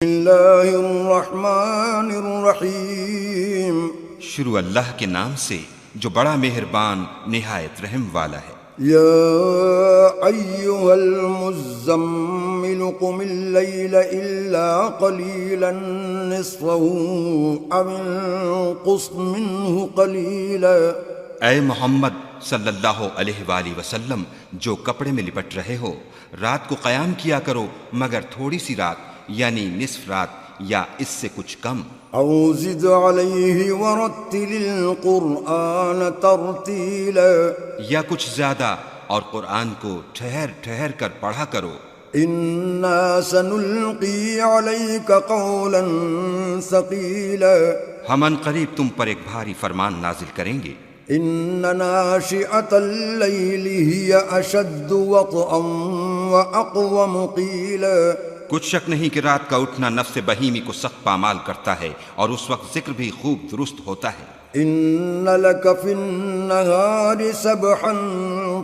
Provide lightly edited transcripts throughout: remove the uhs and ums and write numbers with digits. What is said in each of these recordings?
بسم اللہ الرحمن الرحیم۔ شروع اللہ کے نام سے جو بڑا مہربان نہایت رحم والا ہے۔ یا ایہا المزمل قم اللیل الا قلیلا نصفہ او انقص منہ قلیلا۔ اے محمد صلی اللہ علیہ وآلہ وسلم، جو کپڑے میں لپٹ رہے ہو، رات کو قیام کیا کرو مگر تھوڑی سی رات، یعنی نصف رات یا اس سے کچھ کم۔ او زد علیہ ورتل القرآن ترتیلا۔ یا کچھ زیادہ اور قرآن کو ٹھہر ٹھہر کر پڑھا کرو۔ انا سنلقی علیک قولا ثقیلا۔ ہم ان قریب تم پر ایک بھاری فرمان نازل کریں گے۔ ان ناشئۃ اللیل ہی اشد وطئا واقوم قیلا۔ کچھ شک نہیں کہ رات کا اٹھنا نفس بہیمی کو سخت پامال کرتا ہے، اور اس وقت ذکر بھی خوب درست ہوتا ہے۔ ان لک فی النہار سبحا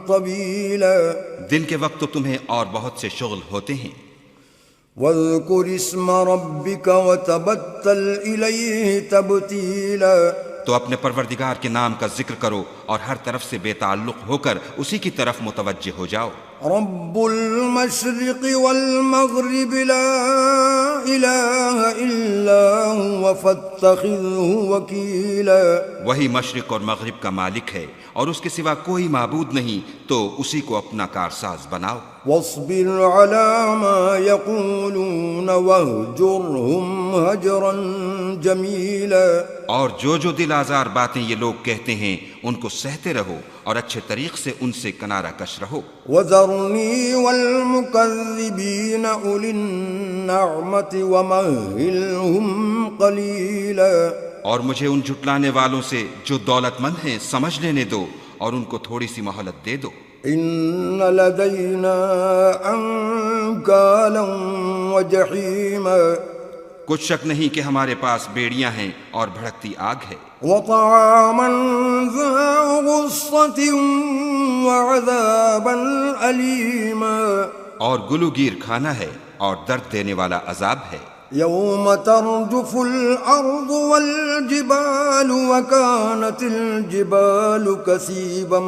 طویلا۔ دن کے وقت تو تمہیں اور بہت سے شغل ہوتے ہیں۔ واذکر اسم ربک وتبتل الیہ تبتیلا۔ تو اپنے پروردگار کے نام کا ذکر کرو اور ہر طرف سے بے تعلق ہو کر اسی کی طرف متوجہ ہو جاؤ۔ رب المشرق والمغرب لا الہ الا هو فاتخذہ وکیلا۔ وہی مشرق اور مغرب کا مالک ہے اور اس کے سوا کوئی معبود نہیں، تو اسی کو اپنا کارساز بناؤ۔ واصبر على ما يقولون واهجرهم هجرا جميلا۔ اور جو دل آزار باتیں یہ لوگ کہتے ہیں ان کو سہتے رہو اور اچھے طریق سے ان سے کنارہ کش رہو۔ وذرنی والمکذبین اولی النعمت ومہلہم قلیلا۔ اور مجھے ان جھٹلانے والوں سے جو دولت مند ہیں سمجھ لینے دو اور ان کو تھوڑی سی مہلت دے دو۔ ان لدینا انکالا وجحیما۔ کچھ شک نہیں کہ ہمارے پاس بیڑیاں ہیں اور بھڑکتی آگ ہے۔ وطعاما ذا غصۃ وعذابا علیما۔ اور گلوگیر کھانا ہے اور درد دینے والا عذاب ہے۔ یوم ترجف الارض والجبال وکانت الجبال کثیبا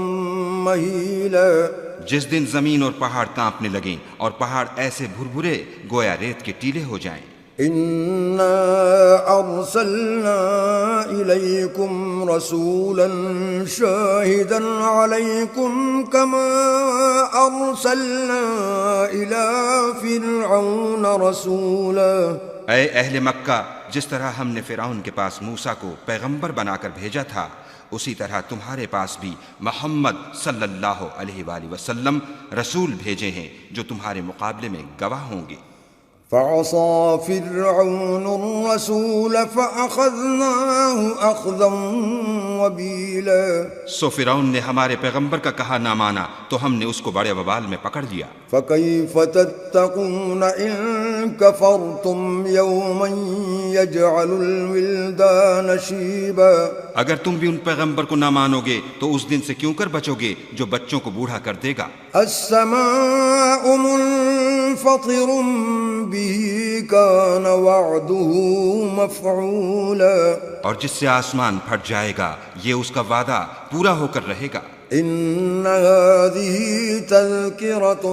مہیلا۔ جس دن زمین اور پہاڑ کانپنے لگیں اور پہاڑ ایسے بھربھرے گویا ریت کے ٹیلے ہو جائیں۔ انا ارسلنا الیکم رسولا شاہدا علیکم کما ارسلنا الی فرعون رسولا۔ اے اہل مکہ، جس طرح ہم نے فرعون کے پاس موسیٰ کو پیغمبر بنا کر بھیجا تھا، اسی طرح تمہارے پاس بھی محمد صلی اللہ علیہ وآلہ وسلم رسول بھیجے ہیں جو تمہارے مقابلے میں گواہ ہوں گے۔ فعصى فرعون الرسول فأخذناه أخذا وبيلا۔ سو فرعون نے ہمارے پیغمبر کا کہا نہ مانا تو ہم نے اس کو بڑے وبال میں پکڑ لیا۔ فكيف تتقون إن كفرتم يوما يجعل الولدان شيبا۔ اگر تم بھی ان پیغمبر کو نہ مانو گے تو اس دن سے کیوں کر بچو گے جو بچوں کو بوڑھا کر دے گا۔ السماء منفطر به كان وعده مفعولا۔ اور جس سے آسمان پھٹ جائے گا یہ اس کا وعدہ پورا ہو کر رہے گا۔ ان هذه تذكرة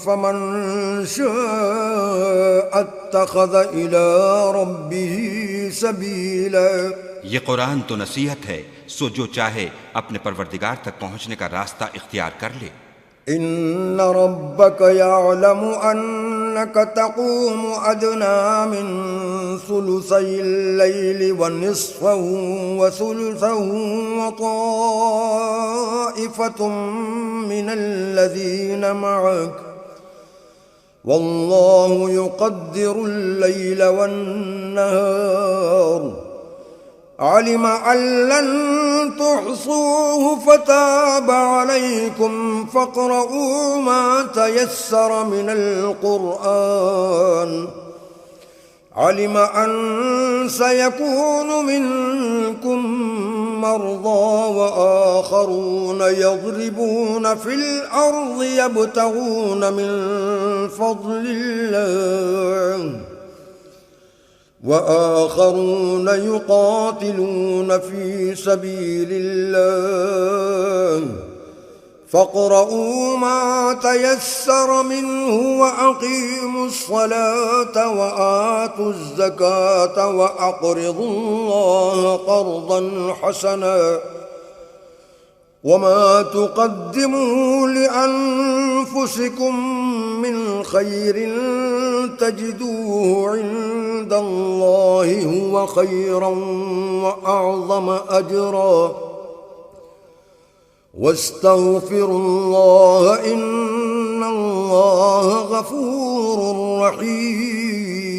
فمن شاء اتخذ الى ربه سبيلا۔ یہ قرآن تو نصیحت ہے، سو جو چاہے اپنے پروردگار تک پہنچنے کا راستہ اختیار کر لے۔ ان ربك يعلم انك تقوم ادنى من ثلثي الليل ونصفه وثلثه وطائفة من الذين معك والله يقدر الليل والنهار علم أن لن تحصوه فتاب عليكم فاقرؤوا ما تيسر من القرآن علم أن سيكون منكم مرضى وآخرون يضربون في الأرض يبتغون من فضل الله وآخرون يقاتلون في سبيل الله فاقرؤوا ما تيسر منه وأقيموا الصلاة وآتوا الزكاة وأقرضوا الله قرضا حسنا وما تقدموا لأنفسكم من خير تجدوه عند الله هو خيرا وأعظم أجرا واستغفروا الله إن الله غفور رحيم۔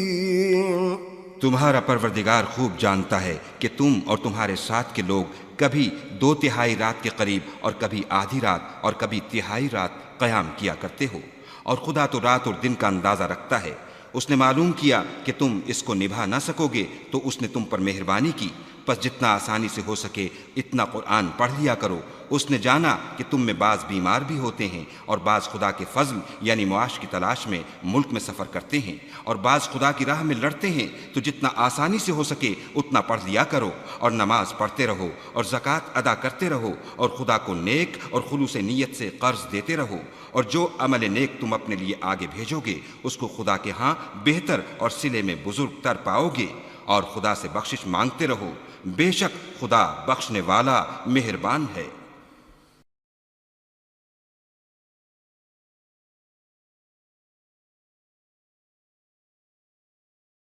تمہارا پروردگار خوب جانتا ہے کہ تم اور تمہارے ساتھ کے لوگ کبھی 2/3 رات کے قریب اور کبھی آدھی رات اور کبھی تہائی رات قیام کیا کرتے ہو، اور خدا تو رات اور دن کا اندازہ رکھتا ہے۔ اس نے معلوم کیا کہ تم اس کو نبھا نہ سکو گے تو اس نے تم پر مہربانی کی، پس جتنا آسانی سے ہو سکے اتنا قرآن پڑھ لیا کرو۔ اس نے جانا کہ تم میں بعض بیمار بھی ہوتے ہیں اور بعض خدا کے فضل یعنی معاش کی تلاش میں ملک میں سفر کرتے ہیں، اور بعض خدا کی راہ میں لڑتے ہیں، تو جتنا آسانی سے ہو سکے اتنا پڑھ لیا کرو، اور نماز پڑھتے رہو اور زکوٰۃ ادا کرتے رہو، اور خدا کو نیک اور خلوص نیت سے قرض دیتے رہو، اور جو عمل نیک تم اپنے لیے آگے بھیجو گے اس کو خدا کے ہاں بہتر اور صلے میں بزرگ تر پاؤ گے، اور خدا سے بخشش مانگتے رہو، بے شک خدا بخشنے والا مہربان ہے۔